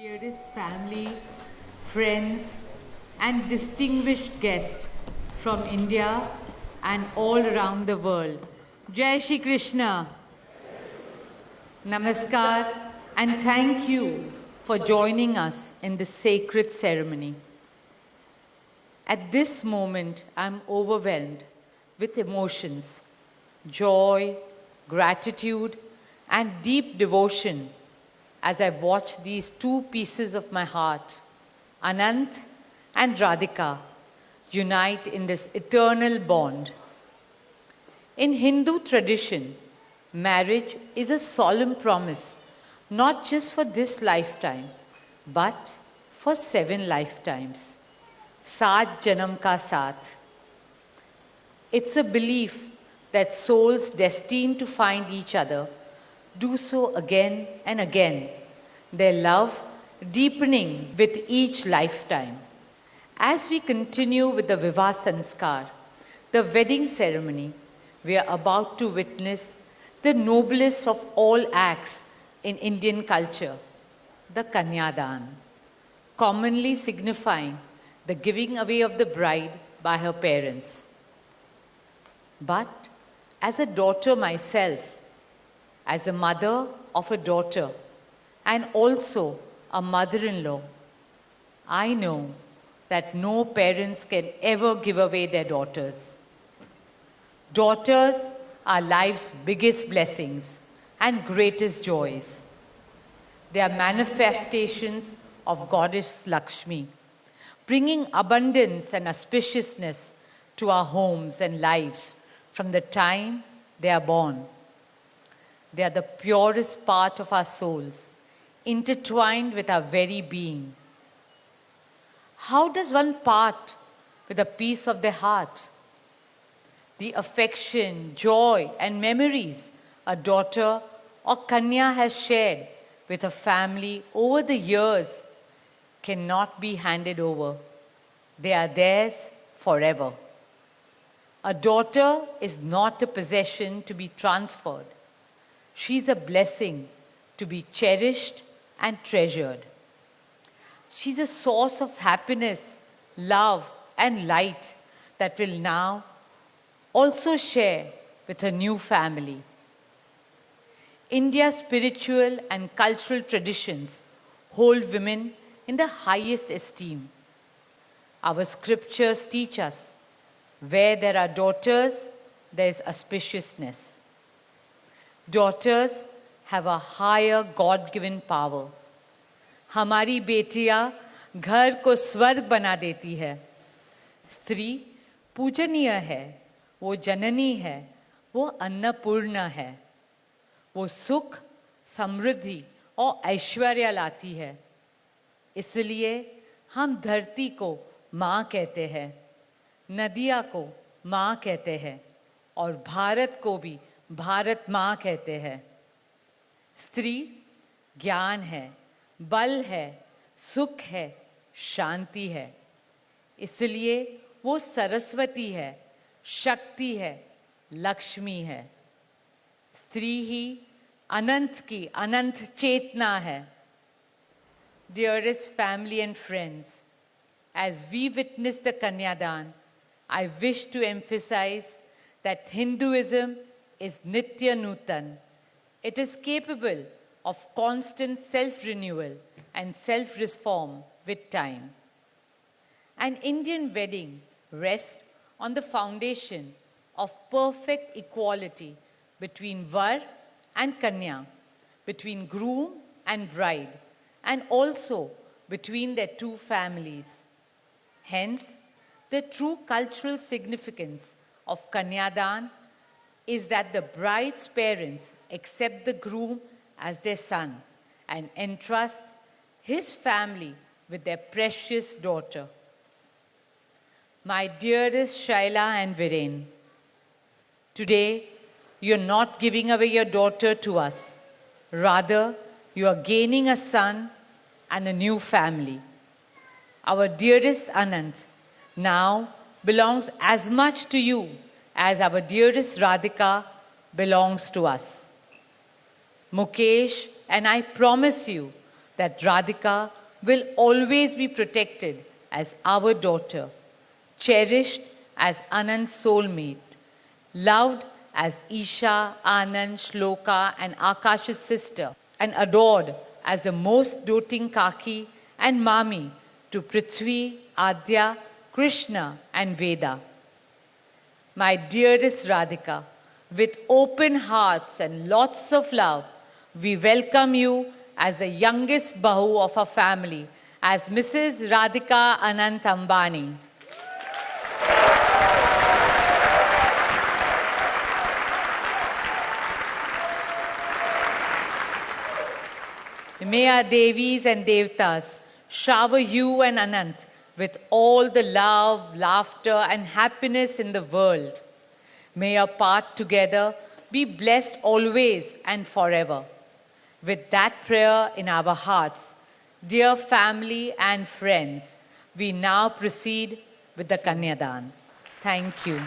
Dearest family, friends, and distinguished guests from India and all around the world. Jai Shri Krishna. Namaskar, and thank you for joining us in this sacred ceremony. At this moment, I'm overwhelmed with emotions, joy, gratitude, and deep devotion as I watch these two pieces of my heart, Anant and Radhika, unite in this eternal bond. In Hindu tradition, marriage is a solemn promise, not just for this lifetime, but for 7 lifetimes. Saat Janam Ka Saath. It's a belief that souls destined to find each other do so again and again, their love deepening with each lifetime. As we continue with the Vivah Sanskar, the wedding ceremony, we are about to witness the noblest of all acts in Indian culture, the Kanyadan, commonly signifying the giving away of the bride by her parents. But as a daughter myself, as the mother of a daughter and also a mother-in-law, I know that no parents can ever give away their daughters. Daughters are life's biggest blessings and greatest joys. They are manifestations of Goddess Lakshmi, bringing abundance and auspiciousness to our homes and lives from the time they are born. They are the purest part of our souls, intertwined with our very being. How does one part with a piece of their heart? The affection, joy, and memories a daughter or Kanya has shared with her family over the years cannot be handed over. They are theirs forever. A daughter is not a possession to be transferred. She is a blessing to be cherished and treasured. She's a source of happiness, love, and light that will now also share with her new family. India's spiritual and cultural traditions hold women in the highest esteem. Our scriptures teach us, where there are daughters, there is auspiciousness. Daughters have a higher God-given power. हमारी बेटियां घर को स्वर्ग बना देती है. स्त्री पूजनीय है, वो जननी है, वो अन्नपूर्णा है. वो सुख, समृद्धि और ऐश्वर्य लाती है. इसलिए हम धरती को माँ कहते हैं, नदियाँ को माँ कहते हैं और भारत को भी भारत माँ कहते हैं. स्त्री ज्ञान है, बल है, सुख है, शांति है. इसलिए वो सरस्वती है, शक्ति है, लक्ष्मी है. स्त्री ही अनंत की अनंत चेतना है. Dearest family and friends, as we witness the Kanyadan, I wish to emphasize that Hinduism is Nitya Nutan. It is capable of constant self-renewal and self-reform with time. An Indian wedding rests on the foundation of perfect equality between Var and Kanya, between groom and bride, and also between their two families. Hence, the true cultural significance of Kanyadan is that the bride's parents accept the groom as their son and entrust his family with their precious daughter. My dearest Shaila and Viren, today you're not giving away your daughter to us. Rather, you are gaining a son and a new family. Our dearest Anant now belongs as much to you as our dearest Radhika belongs to us. Mukesh and I promise you that Radhika will always be protected as our daughter, cherished as Anand's soulmate, loved as Isha, Anand, Shloka, and Akash's sister, and adored as the most doting Kaki and Mami to Prithvi, Adya, Krishna, and Veda. My dearest Radhika, with open hearts and lots of love, we welcome you as the youngest Bahu of our family, as Mrs. Radhika Anant Ambani. May our Devis and Devtas shower you and Anant with all the love, laughter, and happiness in the world. May your path together be blessed always and forever. With that prayer in our hearts, dear family and friends, we now proceed with the Kanyadan. Thank you.